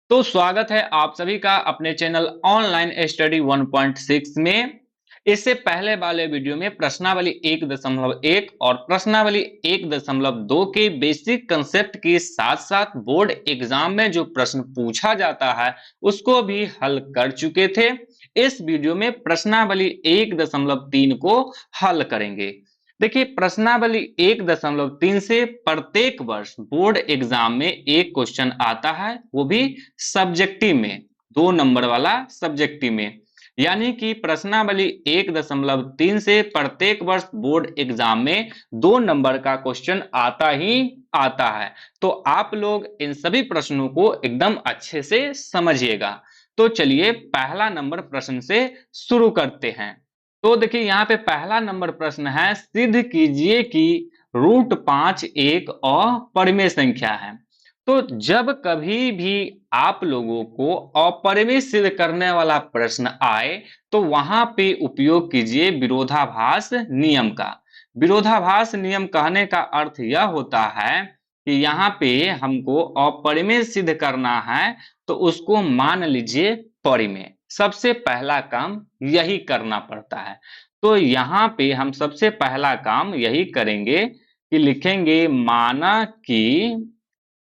तो स्वागत है आप सभी का अपने चैनल ऑनलाइन स्टडी 1.6 में। इससे पहले वाले वीडियो में प्रश्नावली 1.1 और प्रश्नावली 1.2 के बेसिक कंसेप्ट के साथ साथ बोर्ड एग्जाम में जो प्रश्न पूछा जाता है उसको भी हल कर चुके थे। इस वीडियो में प्रश्नावली 1.3 को हल करेंगे। देखिए, प्रश्नावली 1.3 से प्रत्येक वर्ष बोर्ड एग्जाम में एक क्वेश्चन आता है, वो भी सब्जेक्टिव में, 2 नंबर वाला सब्जेक्टिव में। यानी कि प्रश्नावली 1.3 से प्रत्येक वर्ष बोर्ड एग्जाम में 2 नंबर का क्वेश्चन आता ही आता है। तो आप लोग इन सभी प्रश्नों को एकदम अच्छे से समझिएगा। तो चलिए पहला नंबर प्रश्न से शुरू करते हैं। तो देखिए, यहाँ पे पहला नंबर प्रश्न है, सिद्ध कीजिए कि √5 एक अपरिमेय संख्या है। तो जब कभी भी आप लोगों को अपरिमेय सिद्ध करने वाला प्रश्न आए तो वहां पे उपयोग कीजिए विरोधाभास नियम का। विरोधाभास नियम कहने का अर्थ यह होता है कि यहाँ पे हमको अपरिमेय सिद्ध करना है तो उसको मान लीजिए परिमेय। सबसे पहला काम यही करना पड़ता है। तो यहाँ पे हम सबसे पहला काम यही करेंगे कि लिखेंगे माना कि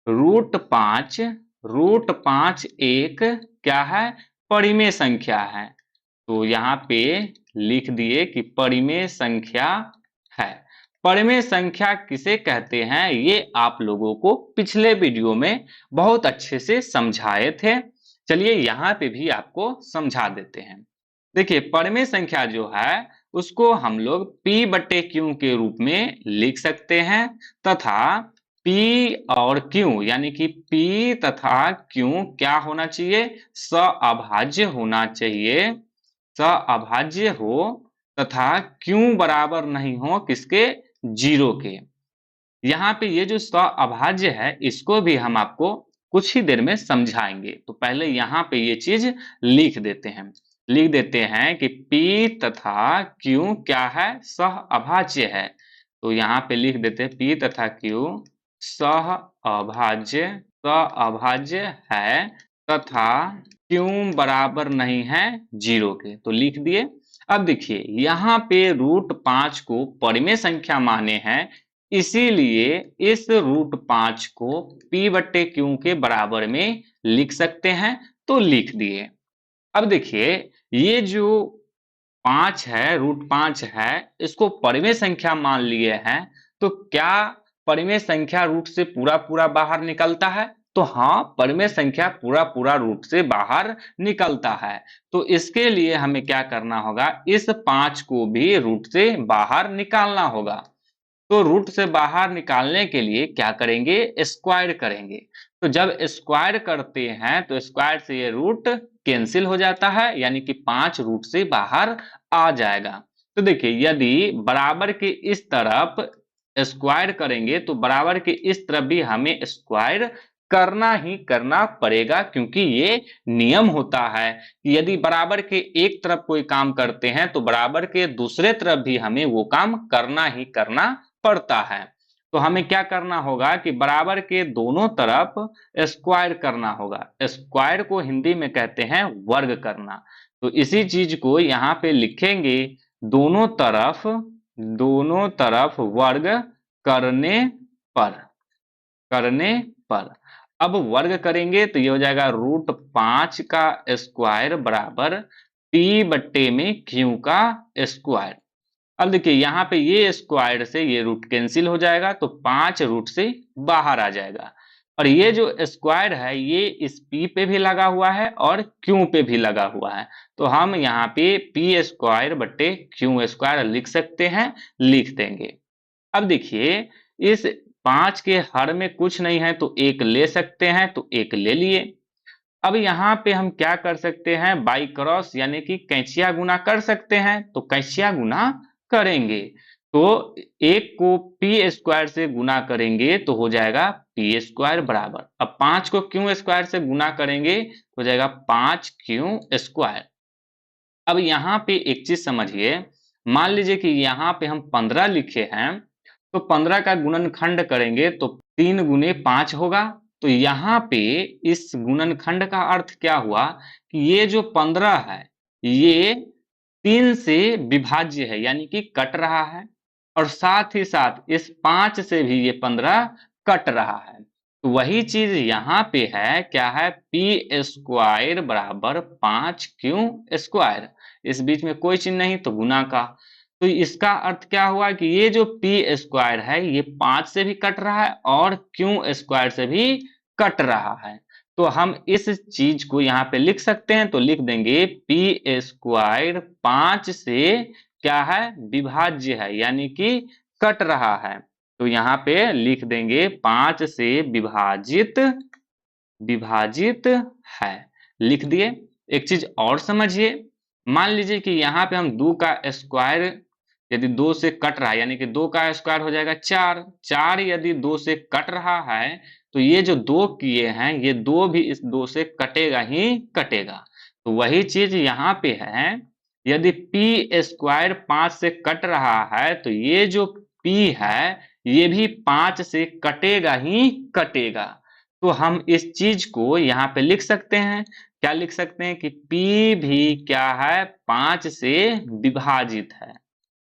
√5 एक क्या है, परिमेय संख्या है। तो यहाँ पे लिख दिए कि परिमेय संख्या है। परिमेय संख्या किसे कहते हैं ये आप लोगों को पिछले वीडियो में बहुत अच्छे से समझाए थे। चलिए यहाँ पे भी आपको समझा देते हैं। देखिए, परिमेय संख्या जो है उसको हम लोग P/Q के रूप में लिख सकते हैं तथा P और Q यानी कि P तथा Q क्या होना चाहिए, सअभाज्य होना चाहिए। सअभाज्य हो तथा Q बराबर नहीं हो किसके, 0 के। यहाँ पे ये जो सअभाज्य है इसको भी हम आपको कुछ ही देर में समझाएंगे। तो पहले यहाँ पे ये चीज लिख देते हैं। लिख देते हैं कि P तथा Q क्या है, सहअभाज्य है। तो यहाँ पे लिख देते हैं P तथा Q सहअभाज्य सहअभाज्य है तथा Q बराबर नहीं है 0 के। तो लिख दिए। अब देखिए, यहाँ पे √5 को परिमेय संख्या माने हैं, इसीलिए इस √5 को P/Q के बराबर में लिख सकते हैं। तो लिख दिए। अब देखिए, ये जो 5 है, √5 है, इसको परिमेय संख्या मान लिए हैं। तो क्या परिमेय संख्या रूट से पूरा पूरा बाहर निकलता है? तो हाँ, परिमेय संख्या पूरा पूरा रूट से बाहर निकलता है। तो इसके लिए हमें क्या करना होगा, इस 5 को भी रूट से बाहर निकालना होगा। तो रूट से बाहर निकालने के लिए क्या करेंगे, स्क्वायर करेंगे। तो जब स्क्वायर करते हैं तो स्क्वायर से ये रूट कैंसिल हो जाता है, यानी कि 5 रूट से बाहर आ जाएगा। तो देखिए, यदि बराबर के इस तरफ स्क्वायर करेंगे तो बराबर के इस तरफ भी हमें स्क्वायर करना ही करना पड़ेगा, क्योंकि ये नियम होता है कि यदि बराबर के एक तरफ कोई काम करते हैं तो बराबर के दूसरे तरफ भी हमें वो काम करना ही करना पड़ता है। तो हमें क्या करना होगा कि बराबर के दोनों तरफ स्क्वायर करना होगा। स्क्वायर को हिंदी में कहते हैं वर्ग करना। तो इसी चीज को यहाँ पे लिखेंगे, दोनों तरफ वर्ग करने पर करने पर। अब वर्ग करेंगे तो ये हो जाएगा √5 का स्क्वायर बराबर P/Q का स्क्वायर। अब देखिए, यहाँ पे ये स्क्वायर से ये रूट कैंसिल हो जाएगा तो 5 रूट से बाहर आ जाएगा। और ये जो स्क्वायर है ये इस P पे भी लगा हुआ है और Q पे भी लगा हुआ है। तो हम यहाँ पे P²/Q² लिख सकते हैं, लिख देंगे। अब देखिए, इस 5 के हर में कुछ नहीं है तो 1 ले सकते हैं, तो 1 ले लिए। अब यहाँ पे हम क्या कर सकते हैं, बाई क्रॉस यानी कि कैंचिया गुना कर सकते हैं। तो कैंचिया गुना करेंगे तो 1 को P² से गुना करेंगे तो हो जाएगा P² बराबर। अब 5 को Q² से गुना करेंगे तो हो जाएगा 5Q²। अब यहाँ पे एक चीज समझिए, मान लीजिए कि यहाँ पे हम 15 लिखे हैं, तो 15 का गुणनखंड करेंगे तो 3 गुने 5 होगा। तो यहाँ पे इस गुणनखंड का अर्थ क्या हुआ कि ये जो 15 है ये 3 से विभाज्य है, यानी कि कट रहा है, और साथ ही साथ इस 5 से भी ये 15 कट रहा है। तो वही चीज यहाँ पे है, क्या है, पी स्क्वायर बराबर 5q²। इस बीच में कोई चिन्ह नहीं तो गुना का। तो इसका अर्थ क्या हुआ कि ये जो पी स्क्वायर है ये 5 से भी कट रहा है और क्यू स्क्वायर से भी कट रहा है। तो हम इस चीज को यहाँ पे लिख सकते हैं, तो लिख देंगे पी स्क्वायर 5 से क्या है, विभाज्य है, यानी कि कट रहा है। तो यहाँ पे लिख देंगे 5 से विभाजित विभाजित है, लिख दिए। एक चीज और समझिए, मान लीजिए कि यहाँ पे हम 2 का स्क्वायर यदि 2 से कट रहा है, यानी कि 2 का स्क्वायर हो जाएगा 4। 4 यदि 2 से कट रहा है तो ये जो 2 किए हैं ये 2 भी इस 2 से कटेगा ही कटेगा। तो वही चीज यहाँ पे है, यदि पी स्क्वायर 5 से कट रहा है तो ये जो पी है ये भी 5 से कटेगा ही कटेगा। तो हम इस चीज को यहाँ पे लिख सकते हैं, क्या लिख सकते हैं कि P भी क्या है, 5 से विभाजित है।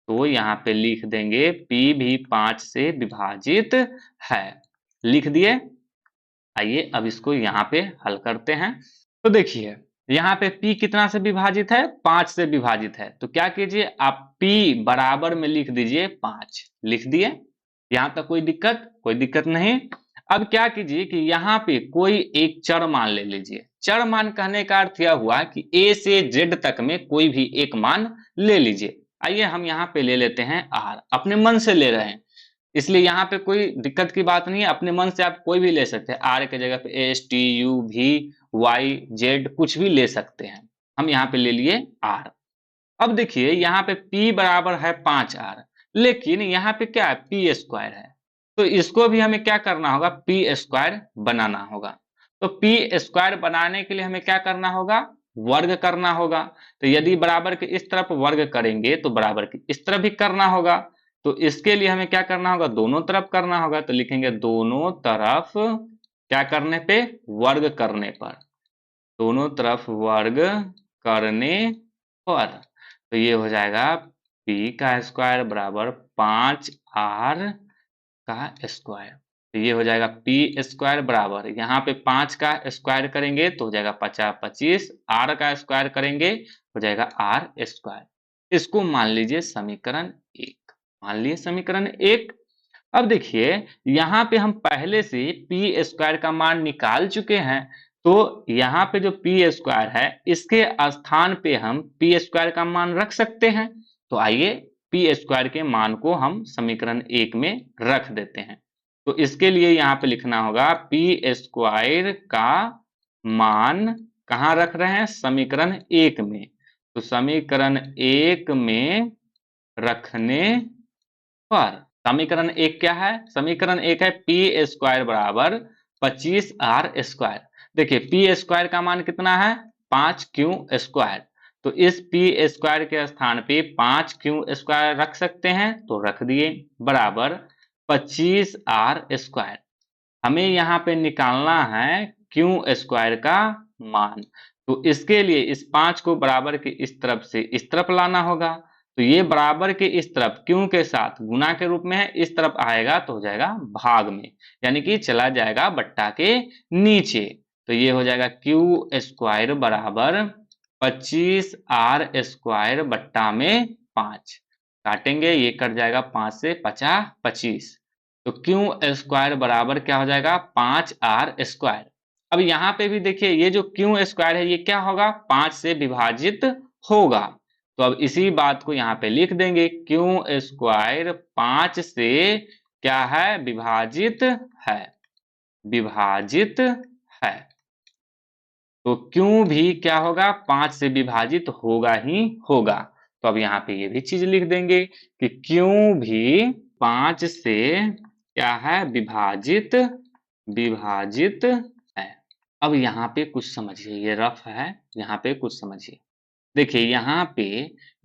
तो यहाँ पे लिख देंगे P भी 5 से विभाजित है, लिख दिए। आइए अब इसको यहाँ पे हल करते हैं। तो देखिए यहाँ पे P कितना से विभाजित है, 5 से विभाजित है। तो क्या कीजिए आप P बराबर में लिख दीजिए 5, लिख दिए। यहाँ तक कोई दिक्कत नहीं। अब क्या कीजिए कि यहाँ पे कोई एक चर मान ले लीजिए। चर मान कहने का अर्थ यह हुआ कि A से Z तक में कोई भी एक मान ले लीजिए। आइए हम यहाँ पे ले लेते हैं R, अपने मन से ले रहे हैं इसलिए यहाँ पे कोई दिक्कत की बात नहीं है, अपने मन से आप कोई भी ले सकते हैं। R के जगह पे S T U V Y Z कुछ भी ले सकते हैं। हम यहाँ पे ले लिए R। अब देखिए यहाँ पे P बराबर है 5R, लेकिन यहाँ पे क्या है, P स्क्वायर है। तो इसको भी हमें क्या करना होगा, P स्क्वायर बनाना होगा। तो P स्क्वायर बनाने के लिए हमें क्या करना होगा, वर्ग करना होगा। तो यदि बराबर के इस तरफ वर्ग करेंगे तो बराबर के इस तरफ भी करना होगा। तो इसके लिए हमें क्या करना होगा, दोनों तरफ करना होगा। तो लिखेंगे दोनों तरफ क्या करने पे, वर्ग करने पर, दोनों तरफ वर्ग करने पर। तो ये हो जाएगा P का स्क्वायर बराबर 5R का स्क्वायर। तो ये हो जाएगा P स्क्वायर बराबर, यहाँ पे 5 का स्क्वायर करेंगे तो हो जाएगा 50 25, R का स्क्वायर करेंगे हो जाएगा R स्क्वायर। इसको मान लीजिए समीकरण 1, मान लिए समीकरण 1। अब देखिए यहाँ पे हम पहले से पी स्क्वायर का मान निकाल चुके हैं। तो यहाँ पे जो पी स्क्वायर है इसके स्थान पे हम पी स्क्वायर का मान रख सकते हैं। तो आइए पी स्क्वायर के मान को हम समीकरण 1 में रख देते हैं। तो इसके लिए यहाँ पे लिखना होगा पी स्क्वायर का मान कहाँ रख रहे हैं, समीकरण 1 में। तो समीकरण 1 में रखने पर समीकरण 1 क्या है, समीकरण 1 है पी स्क्वायर बराबर 25R स्क्वायर। देखिए पी स्क्वायर का मान कितना है, 5q²। तो इस पी स्क्वायर के स्थान पे 5q² रख सकते हैं, तो रख दिए, बराबर 25R स्क्वायर। हमें यहाँ पे निकालना है q² का मान। तो इसके लिए इस 5 को बराबर के इस तरफ से इस तरफ लाना होगा। तो ये बराबर के इस तरफ क्यों के साथ गुना के रूप में है, इस तरफ आएगा तो हो जाएगा भाग में, यानी कि चला जाएगा बट्टा के नीचे। तो ये हो जाएगा q² बराबर 25R स्क्वायर बट्टा में 5, काटेंगे ये कट जाएगा 5 से 50 25। तो q² बराबर क्या हो जाएगा, 5R स्क्वायर। अब यहाँ पे भी देखिए ये जो q² है ये क्या होगा, 5 से विभाजित होगा। तो अब इसी बात को यहाँ पे लिख देंगे, q² 5 से क्या है, विभाजित है, विभाजित है। तो q भी क्या होगा, 5 से विभाजित होगा ही होगा। तो अब यहाँ पे ये भी चीज लिख देंगे कि q भी 5 से क्या है, विभाजित विभाजित है। अब यहाँ पे कुछ समझिए, ये रफ है, यहाँ पे कुछ समझिए। देखिए यहाँ पे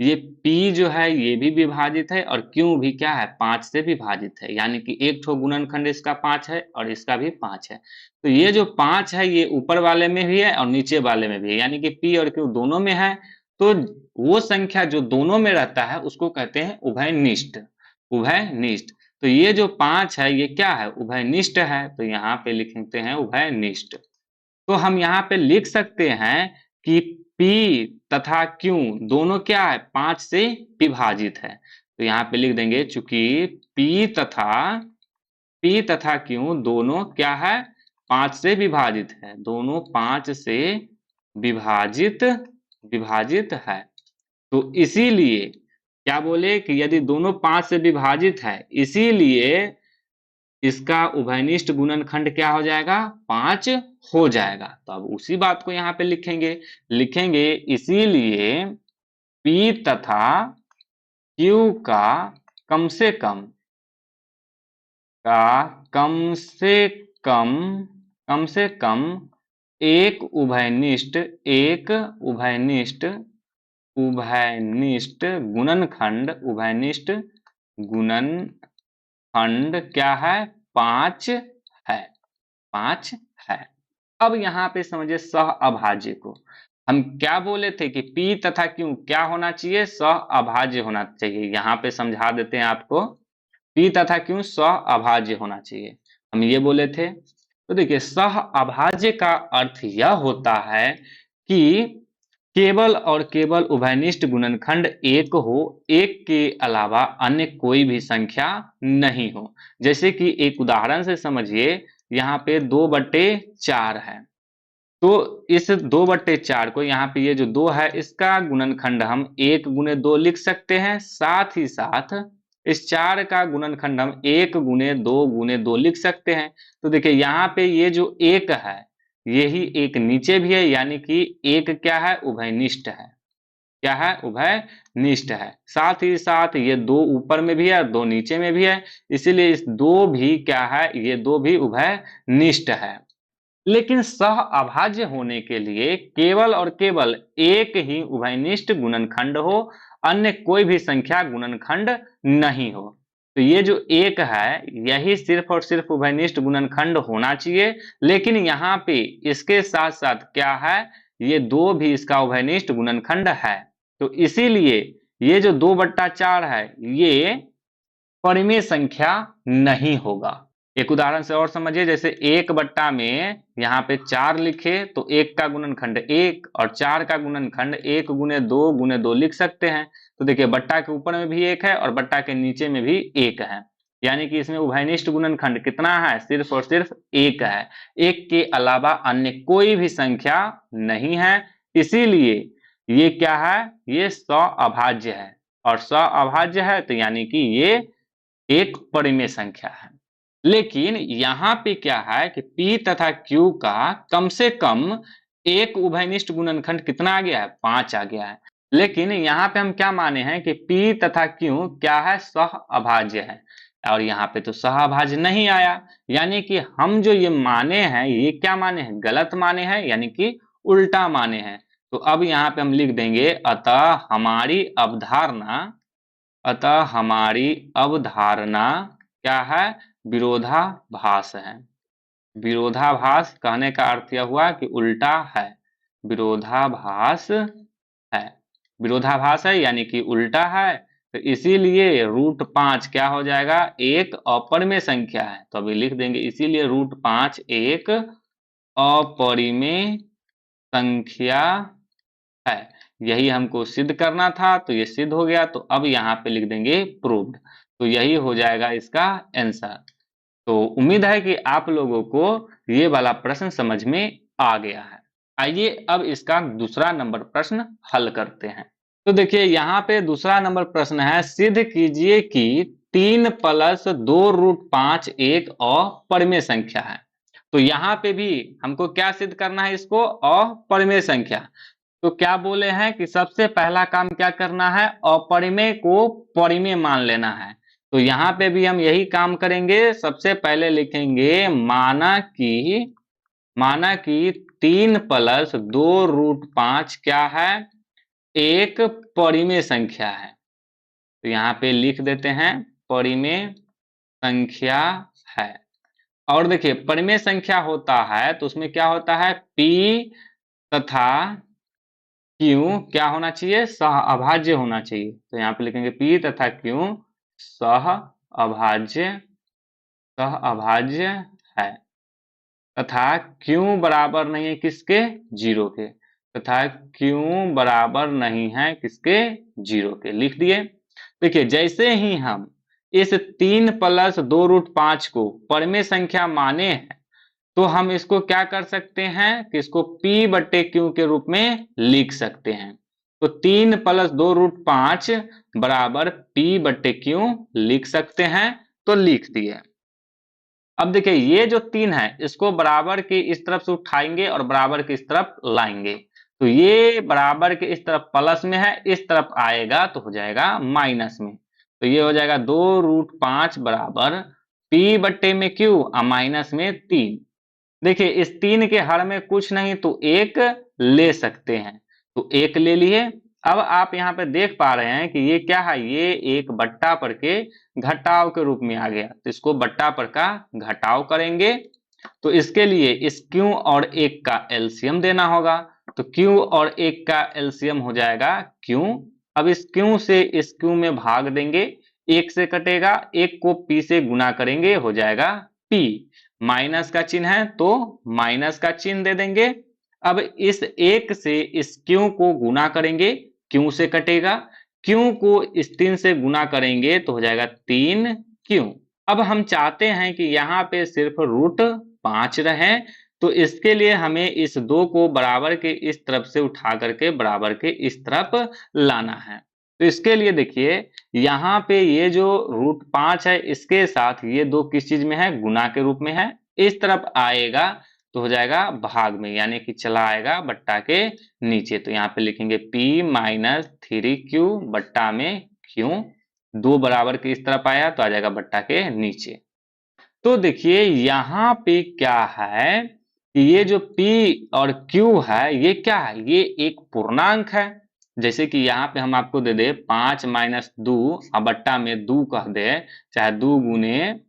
ये P जो है ये भी विभाजित है और Q भी क्या है 5 से विभाजित है, यानी कि एक ठो गुणनखंड इसका 5 है और इसका भी 5 है। तो ये जो 5 है ये ऊपर वाले में भी है और नीचे वाले में भी है, यानी कि P और Q दोनों में है। तो वो संख्या जो दोनों में रहता है उसको कहते हैं उभयनिष्ठ। उभयनिष्ठ। तो ये जो 5 है ये क्या है उभयनिष्ठ है, तो यहाँ पे लिखते हैं उभयनिष्ठ। तो हम यहाँ पे लिख सकते हैं कि P तथा Q दोनों क्या है 5 से विभाजित है। तो यहाँ पे लिख देंगे चूंकि P तथा Q दोनों क्या है 5 से विभाजित है, दोनों 5 से विभाजित विभाजित है। तो इसीलिए क्या बोले कि यदि दोनों 5 से विभाजित है इसीलिए इसका उभयनिष्ठ गुणनखंड क्या हो जाएगा 5 हो जाएगा। तो अब उसी बात को यहाँ पे लिखेंगे इसीलिए P तथा Q का कम से कम कम से कम एक उभयनिष्ठ गुणनखंड क्या है 5 है 5 है। अब यहाँ पे समझिए सह अभाज्य को। हम क्या बोले थे कि P तथा Q क्या होना चाहिए सह अभाज्य होना चाहिए। यहाँ पे समझा देते हैं आपको P तथा Q सह अभाज्य होना चाहिए, हम ये बोले थे। तो देखिए सह अभाज्य का अर्थ यह होता है कि केवल और केवल उभयनिष्ठ गुणनखंड एक हो, एक के अलावा अन्य कोई भी संख्या नहीं हो। जैसे कि एक उदाहरण से समझिए, यहाँ पे 2/4 है, तो इस 2/4 को यहाँ पे ये जो 2 है इसका गुणनखंड हम 1 गुने 2 लिख सकते हैं, साथ ही साथ इस 4 का गुणनखंड हम 1 गुने 2 लिख सकते हैं। तो देखिए यहाँ पे ये जो 1 है यही एक नीचे भी है, यानी कि एक क्या है उभयनिष्ठ है। क्या है उभयनिष्ठ है। साथ ही साथ ये 2 ऊपर में भी है 2 नीचे में भी है, इसीलिए इस 2 भी क्या है ये 2 भी उभयनिष्ठ है। लेकिन सह अभाज्य होने के लिए केवल और केवल एक ही उभयनिष्ठ गुणनखंड हो, अन्य कोई भी संख्या गुणनखंड नहीं हो। तो ये जो एक है यही सिर्फ और सिर्फ उभयनिष्ठ गुणनखंड होना चाहिए, लेकिन यहाँ पे इसके साथ साथ क्या है ये 2 भी इसका उभयनिष्ठ गुणनखंड है। तो इसीलिए ये जो 2/4 है ये परिमेय संख्या नहीं होगा। एक उदाहरण से और समझिए, जैसे 1 बट्टा में यहाँ पे 4 लिखे तो 1 का गुणनखंड 1 और 4 का गुणनखंड 1 गुने 2 लिख सकते हैं। तो देखिए बट्टा के ऊपर में भी 1 है और बट्टा के नीचे में भी 1 है, यानी कि इसमें उभयनिष्ठ गुणनखंड कितना है सिर्फ और सिर्फ 1 है। 1 के अलावा अन्य कोई भी संख्या नहीं है, इसीलिए ये क्या है ये सअभाज्य है, और सअभाज्य है तो यानी कि ये एक परिमेय संख्या है। लेकिन यहाँ पे क्या है कि P तथा Q का कम से कम एक उभयनिष्ठ गुणनखंड कितना आ गया है 5 आ गया है। लेकिन यहाँ पे हम क्या माने हैं कि P तथा Q क्या है सह अभाज्य है, और यहाँ पे तो सह अभाज्य नहीं आया, यानी कि हम जो ये माने हैं ये क्या माने हैं गलत माने हैं, यानी कि उल्टा माने हैं। तो अब यहाँ पे हम लिख देंगे अतः हमारी अवधारणा क्या है विरोधाभास है। विरोधाभास कहने का अर्थ यह हुआ कि उल्टा है, विरोधाभास है, विरोधाभास है यानी कि उल्टा है। तो इसीलिए √5 क्या हो जाएगा एक अपरिमेय संख्या है। तो अभी लिख देंगे इसीलिए √5 एक अपरिमेय संख्या है। यही हमको सिद्ध करना था, तो ये सिद्ध हो गया। तो अब यहाँ पे लिख देंगे प्रूव्ड, तो यही हो जाएगा इसका आंसर। तो उम्मीद है कि आप लोगों को ये वाला प्रश्न समझ में आ गया है। आइए अब इसका दूसरा नंबर प्रश्न हल करते हैं। तो देखिए यहाँ पे दूसरा नंबर प्रश्न है, सिद्ध कीजिए कि 3 + 2√5 एक अपरिमेय संख्या है। तो यहाँ पे भी हमको क्या सिद्ध करना है इसको अपरिमेय संख्या। तो क्या बोले हैं कि सबसे पहला काम क्या करना है अपरिमेय को परिमेय मान लेना है। तो यहाँ पे भी हम यही काम करेंगे। सबसे पहले लिखेंगे माना कि 3 + 2√5 क्या है एक परिमेय संख्या है। तो यहाँ पे लिख देते हैं परिमेय संख्या है। और देखिए परिमेय संख्या होता है तो उसमें क्या होता है, p तथा q क्या होना चाहिए, सह अभाज्य होना चाहिए। तो यहाँ पे लिखेंगे p तथा q सह अभाज्य है, तथा q बराबर नहीं है किसके, जीरो के, तथा q बराबर नहीं है किसके, जीरो के। लिख दिए। देखिए जैसे ही हम इस 3 + 2√5 को परिमेय संख्या माने हैं तो हम इसको क्या कर सकते हैं कि इसको p/q के रूप में लिख सकते हैं। तो 3 + 2√5 बराबर p/q लिख सकते हैं। तो लिख दिए। अब देखिए ये जो 3 है इसको बराबर के इस तरफ से उठाएंगे और बराबर के इस तरफ लाएंगे। तो ये बराबर के इस तरफ प्लस में है, इस तरफ आएगा तो हो जाएगा माइनस में। तो ये हो जाएगा 2√5 बराबर p/q और माइनस में 3। देखिए इस 3 के हर में कुछ नहीं तो 1 ले सकते हैं, तो 1 ले लिए। अब आप यहाँ पे देख पा रहे हैं कि ये क्या है, ये एक बट्टा पर के घटाव के रूप में आ गया। तो इसको बट्टा पर का घटाव करेंगे तो इसके लिए इस q और 1 का एलसीएम देना होगा। तो q और 1 का एलसीएम हो जाएगा q। अब इस q से इस q में भाग देंगे, 1 से कटेगा, 1 को p से गुना करेंगे हो जाएगा p। माइनस का चिन्ह है तो माइनस का चिन्ह दे देंगे। अब इस 1 से इस q को गुना करेंगे, q से कटेगा, q को इस 3 से गुना करेंगे तो हो जाएगा 3q। अब हम चाहते हैं कि यहाँ पे सिर्फ √5 रहे, तो इसके लिए हमें इस 2 को बराबर के इस तरफ से उठा करके बराबर के इस तरफ लाना है। तो इसके लिए देखिए यहाँ पे ये जो √5 है इसके साथ ये 2 किस चीज में है, गुना के रूप में है। इस तरफ आएगा तो हो जाएगा भाग में, यानी कि चला आएगा बट्टा के नीचे। तो यहाँ पे लिखेंगे p - 3q बट्टा में q, 2 बराबर के इस तरफ आया तो आ जाएगा बट्टा के नीचे। तो देखिए यहाँ पे क्या है कि ये जो p और q है ये क्या है, ये एक पूर्णांक है। जैसे कि यहाँ पे हम आपको दे दे 5 - 2 और बट्टा में 2 कह दे, चाहे 2 गुने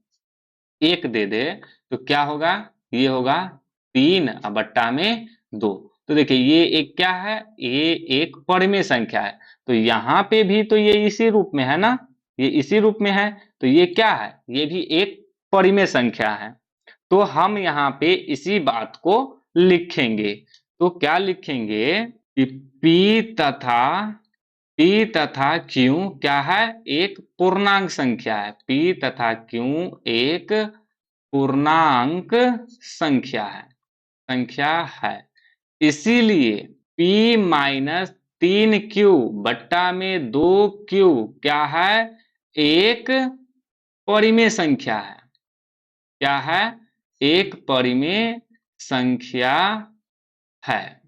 1 दे दे, तो क्या होगा, ये होगा 3 और बट्टा में 2। तो देखिए ये एक क्या है, ये एक परिमेय संख्या है। तो यहाँ पे भी तो ये इसी रूप में है ना, ये इसी रूप में है, तो ये क्या है, ये भी एक परिमेय संख्या है। तो हम यहाँ पे इसी बात को लिखेंगे। तो क्या लिखेंगे कि P तथा Q क्या है, एक पूर्णांक संख्या है। P तथा Q एक पूर्णांक संख्या है। इसीलिए P - 3Q बट्टा में 2Q क्या है, एक परिमेय संख्या है। क्या है, एक परिमेय संख्या है।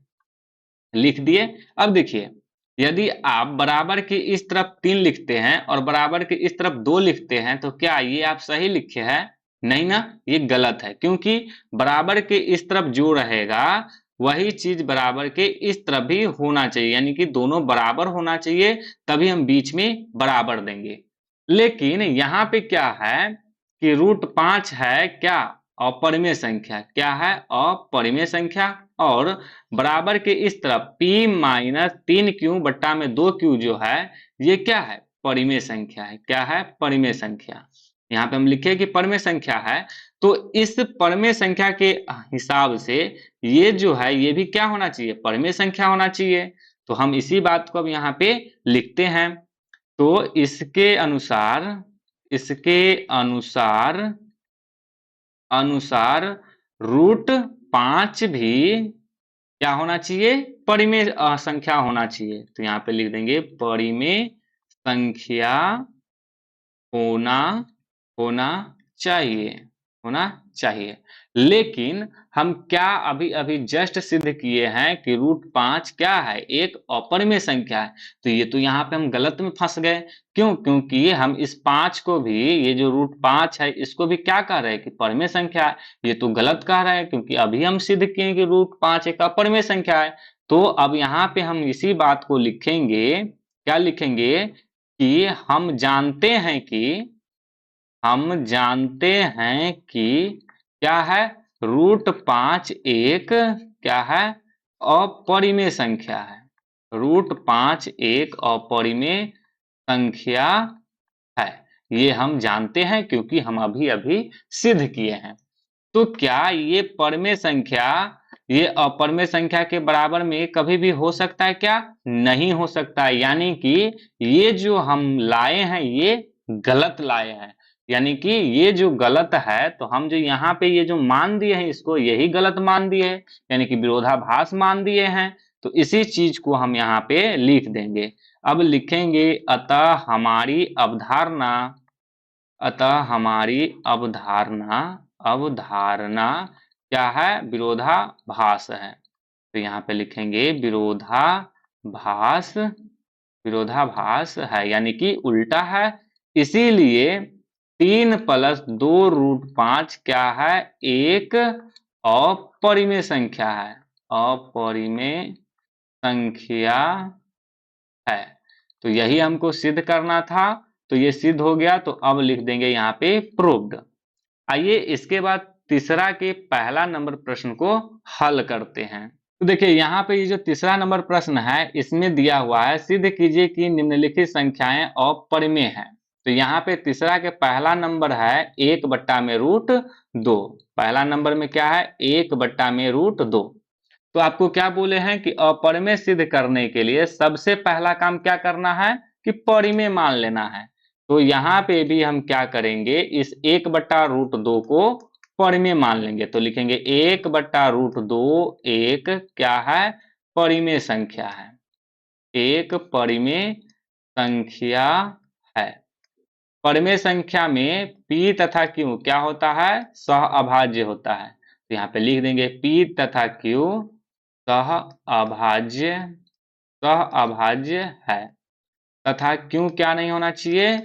लिख दिए। अब देखिए यदि आप बराबर के इस तरफ 3 लिखते हैं और बराबर के इस तरफ 2 लिखते हैं तो क्या ये आप सही लिखे हैं, नहीं ना, ये गलत है। क्योंकि बराबर के इस तरफ जो रहेगा वही चीज बराबर के इस तरफ भी होना चाहिए, यानी कि दोनों बराबर होना चाहिए, तभी हम बीच में बराबर देंगे। लेकिन यहाँ पे क्या है कि √5 है क्या, अपरिमेय संख्या। क्या है, अपरिमेय संख्या। और बराबर के इस तरफ p - 3q बट्टा में 2q जो है ये क्या है, परिमेय संख्या है। क्या है, परिमेय संख्या। यहाँ पे हम लिखे कि परिमेय संख्या है। तो इस परिमेय संख्या के हिसाब से ये जो है ये भी क्या होना चाहिए, परिमेय संख्या होना चाहिए। तो हम इसी बात को अब यहाँ पे लिखते हैं। तो इसके अनुसार √5 भी क्या होना चाहिए, परिमेय संख्या होना चाहिए। तो यहाँ पे लिख देंगे परिमेय संख्या होना होना चाहिए। लेकिन हम क्या अभी अभी जस्ट सिद्ध किए हैं कि √5 क्या है, एक अपरिमेय संख्या है। तो ये तो यहाँ पे हम गलत में फंस गए। क्यों? क्योंकि हम इस 5 को भी, ये जो √5 है इसको भी क्या कह रहे हैं कि परिमेय संख्या है। ये तो गलत कह रहे हैं क्योंकि अभी हम सिद्ध किए कि √5 एक अपरिमेय संख्या है। तो अब यहाँ पे हम इसी बात को लिखेंगे, क्या लिखेंगे कि हम जानते हैं कि क्या है, √5 एक क्या है, अपरिमेय संख्या है। √5 एक अपरिमेय संख्या है, ये हम जानते हैं क्योंकि हम अभी अभी सिद्ध किए हैं। तो क्या ये परिमेय संख्या, ये अपरिमेय संख्या के बराबर में कभी भी हो सकता है क्या? नहीं हो सकता है। यानी कि ये जो हम लाए हैं ये गलत लाए हैं। यानी कि ये जो गलत है, तो हम जो यहाँ पे ये जो मान दिए हैं इसको यही गलत मान दिए हैं, यानी कि विरोधाभास मान दिए हैं। तो इसी चीज को हम यहाँ पे लिख देंगे। अब लिखेंगे अतः हमारी अवधारणा क्या है, विरोधाभास है। तो यहाँ पे लिखेंगे विरोधाभास है, यानी कि उल्टा है। इसीलिए 3 + 2√5 क्या है, एक अपरिमेय संख्या है, अपरिमेय संख्या है। तो यही हमको सिद्ध करना था। तो ये सिद्ध हो गया, तो अब लिख देंगे यहाँ पे प्रूव्ड। आइए इसके बाद तीसरा के पहला नंबर प्रश्न को हल करते हैं। तो देखिए यहाँ पे ये जो तीसरा नंबर प्रश्न है इसमें दिया हुआ है, सिद्ध कीजिए कि निम्नलिखित संख्याएं अपरिमेय हैं। तो यहाँ पे तीसरा के पहला नंबर है 1/√2। पहला नंबर में क्या है, 1/√2। तो आपको क्या बोले हैं कि अपरिमेय सिद्ध करने के लिए सबसे पहला काम क्या करना है कि परिमेय मान लेना है। तो यहाँ पे भी हम क्या करेंगे, इस 1/√2 को परिमेय मान लेंगे। तो लिखेंगे 1/√2 एक क्या है, परिमेय संख्या है, एक परिमेय संख्या है। परिमेय संख्या में p तथा q क्या होता है, सह अभाज्य होता है। तो यहाँ पे लिख देंगे p तथा q सह अभाज्य है, तथा क्यों क्या नहीं होना चाहिए,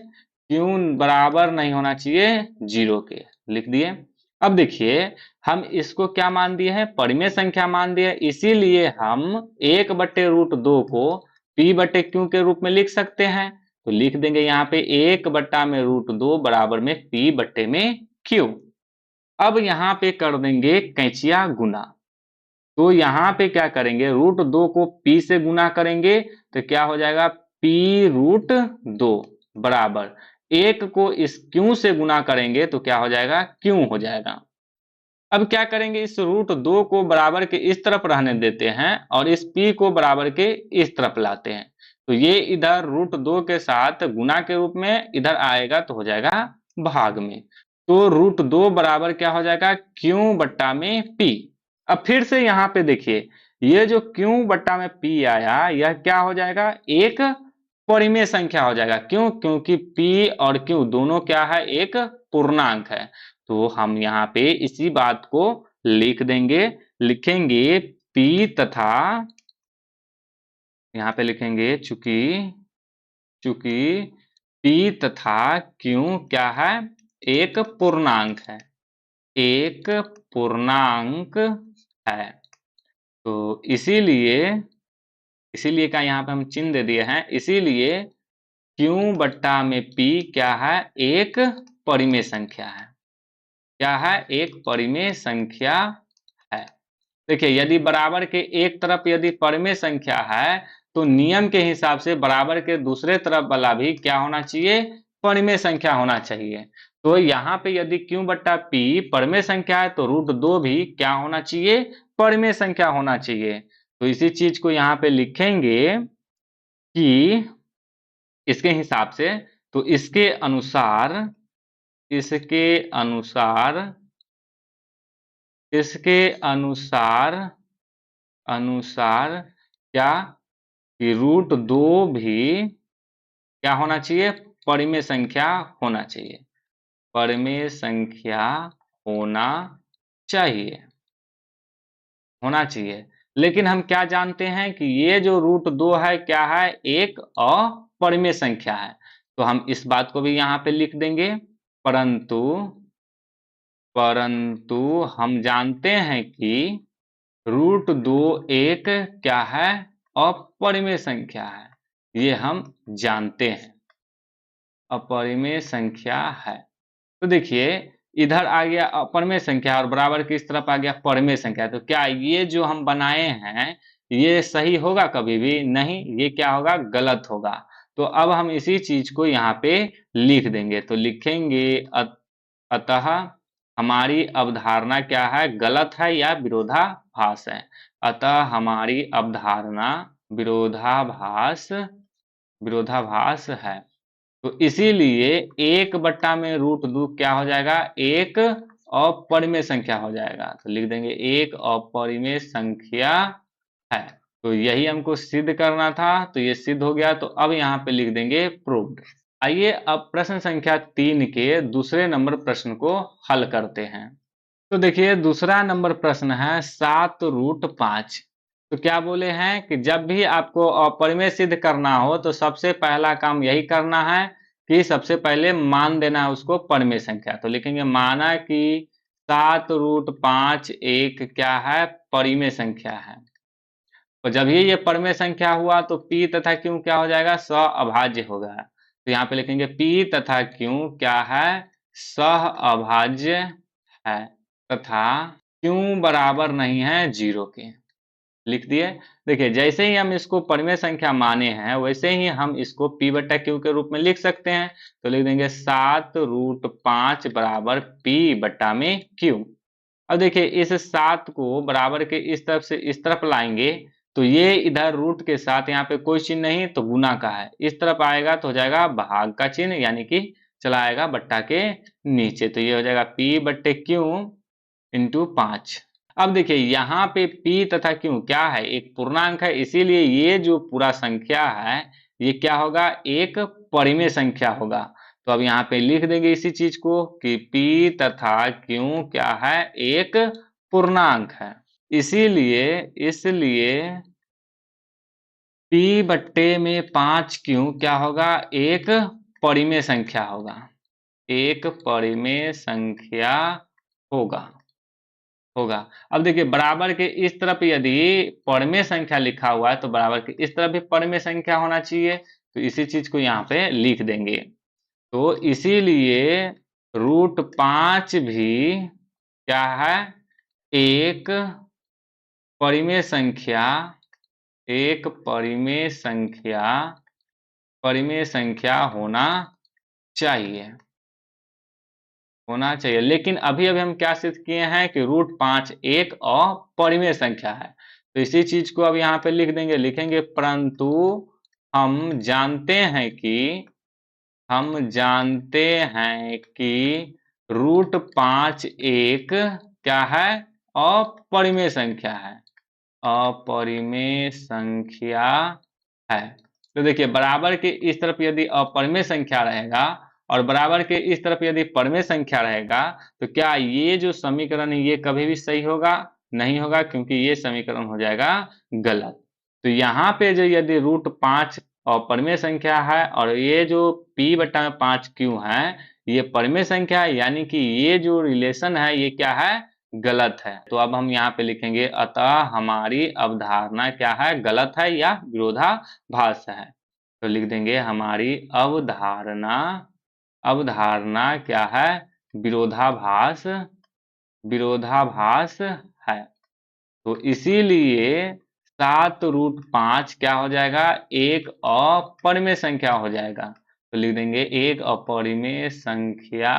क्यों बराबर नहीं होना चाहिए 0 के, लिख दिए। अब देखिए हम इसको क्या मान दिए हैं, परिमेय संख्या मान दिए, इसीलिए हम 1/√2 को p/q के रूप में लिख सकते हैं। तो लिख देंगे यहाँ पे 1/√2 बराबर में p/q। अब यहाँ पे कर देंगे कैंचिया गुना। तो यहाँ पे क्या करेंगे, √2 को p से गुना करेंगे तो क्या हो जाएगा, p√2 बराबर 1 को इस q से गुना करेंगे तो क्या हो जाएगा, q हो जाएगा। अब क्या करेंगे, इस √2 को बराबर के इस तरफ रहने देते हैं और इस p को बराबर के इस तरफ लाते हैं। तो ये इधर √2 के साथ गुना के रूप में इधर आएगा तो हो जाएगा भाग में। तो √2 बराबर क्या हो जाएगा, q/p। अब फिर से यहाँ पे देखिए, ये जो q/p आया यह क्या हो जाएगा, एक परिमेय संख्या हो जाएगा। क्यों? क्योंकि p और q दोनों क्या है, एक पूर्णांक है। तो हम यहाँ पे इसी बात को लिख देंगे, लिखेंगे p तथा, यहाँ पे लिखेंगे चूंकि p तथा q क्या है, एक पूर्णांक है, एक पूर्णांक है। तो इसीलिए का यहाँ पे हम चिन्ह दे दिए हैं, इसीलिए q/p क्या है, एक परिमेय संख्या है। क्या है, एक परिमेय संख्या है। देखिए यदि बराबर के एक तरफ यदि परिमेय संख्या है तो नियम के हिसाब से बराबर के दूसरे तरफ वाला भी क्या होना चाहिए, परिमेय संख्या होना चाहिए। तो यहाँ पे यदि q/p परिमेय संख्या है तो √2 भी क्या होना चाहिए, परिमेय संख्या होना चाहिए। तो इसी चीज को यहाँ पे लिखेंगे कि इसके हिसाब से, तो इसके अनुसार क्या, कि √2 भी क्या होना चाहिए, परिमेय संख्या होना चाहिए, परिमेय संख्या होना चाहिए। होना चाहिए। लेकिन हम क्या जानते हैं कि ये जो रूट 2 है क्या है, एक अपरिमेय संख्या है। तो हम इस बात को भी यहाँ पे लिख देंगे, परंतु परंतु हम जानते हैं कि रूट 2 एक क्या है, अपरिमेय संख्या है। ये हम जानते हैं, अपरिमेय संख्या है। तो देखिए इधर आ गया अपरिमेय संख्या और बराबर की इस तरफ आ गया परिमेय संख्या। तो क्या ये जो हम बनाए हैं ये सही होगा? कभी भी नहीं, ये क्या होगा, गलत होगा। तो अब हम इसी चीज को यहाँ पे लिख देंगे। तो लिखेंगे अतः हमारी अवधारणा क्या है, गलत है या विरोधाभास है। अतः हमारी अवधारणा विरोधाभास विरोधाभास है। तो इसीलिए 1 में रूट 2 क्या हो जाएगा, एक अपरिमेय संख्या हो जाएगा। तो लिख देंगे एक अपरिमेय संख्या है। तो यही हमको सिद्ध करना था, तो ये सिद्ध हो गया। तो अब यहाँ पे लिख देंगे प्रूव्ड। आइए अब प्रश्न संख्या 3 के दूसरे नंबर प्रश्न को हल करते हैं। तो देखिए दूसरा नंबर प्रश्न है 7√5। तो क्या बोले हैं कि जब भी आपको अपरिमेय सिद्ध करना हो तो सबसे पहला काम यही करना है कि सबसे पहले मान देना है उसको परिमेय संख्या। तो लिखेंगे माना कि 7√5 एक क्या है, परिमेय संख्या है। तो जब ही ये परिमेय संख्या हुआ तो p तथा q क्या हो जाएगा, सहअभाज्य होगा। तो यहाँ पे लिखेंगे p तथा q क्या है, सहअभाज्य है तथा q बराबर नहीं है 0 के। लिख दिए। देखिए जैसे ही हम इसको परिमेय संख्या माने हैं वैसे ही हम इसको p बटा q के रूप में लिख सकते हैं। तो लिख देंगे 7√5 बराबर p बटा में q। अब देखिए इस 7 को बराबर के इस तरफ से इस तरफ लाएंगे तो ये इधर रूट के साथ यहाँ पे कोई चिन्ह नहीं तो गुना का है, इस तरफ आएगा तो हो जाएगा भाग का चिन्ह, यानी कि चला आएगा बट्टा के नीचे। तो ये हो जाएगा p बट्टे q इंटू 5। अब देखिए यहाँ पे p तथा q क्या है, एक पूर्णांक है, इसीलिए ये जो पूरा संख्या है ये क्या होगा, एक परिमेय संख्या होगा। तो अब यहाँ पे लिख देंगे इसी चीज को कि p तथा q क्या है, एक पूर्णांक है। इसलिए p बट्टे में 5q क्या होगा, एक परिमेय संख्या होगा, एक परिमेय संख्या होगा। अब देखिए बराबर के इस तरफ यदि परिमेय संख्या लिखा हुआ है तो बराबर के इस तरफ भी परिमेय संख्या होना चाहिए। तो इसी चीज को यहाँ पे लिख देंगे। तो इसीलिए √5 भी क्या है, एक परिमेय संख्या, एक परिमेय संख्या होना चाहिए। लेकिन अभी हम क्या सिद्ध किए हैं कि √5 एक अपरिमेय संख्या है। तो इसी चीज को अब यहाँ पे लिख देंगे, लिखेंगे परंतु हम जानते हैं कि √5 एक क्या है, अपरिमेय संख्या है, अपरिमेय संख्या है। तो देखिए बराबर के इस तरफ यदि अपरिमेय संख्या रहेगा और बराबर के इस तरफ यदि परिमेय संख्या रहेगा तो क्या ये जो समीकरण है ये कभी भी सही होगा, नहीं होगा, क्योंकि ये समीकरण हो जाएगा गलत। तो यहाँ पे जो यदि √5 अपरिमेय संख्या है और ये जो p बटा 5q है ये परिमेय संख्या है, यानी कि ये जो रिलेशन है ये क्या है, गलत है। तो अब हम यहाँ पे लिखेंगे अतः हमारी अवधारणा क्या है, गलत है या विरोधाभास है। तो लिख देंगे हमारी अवधारणा क्या है, विरोधाभास है। तो इसीलिए 7√5 क्या हो जाएगा, एक अपरिमेय संख्या हो जाएगा। तो लिख देंगे एक अपरिमेय संख्या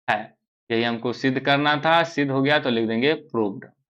है। यही हमको सिद्ध करना था, सिद्ध हो गया तो लिख देंगे प्रूव्ड।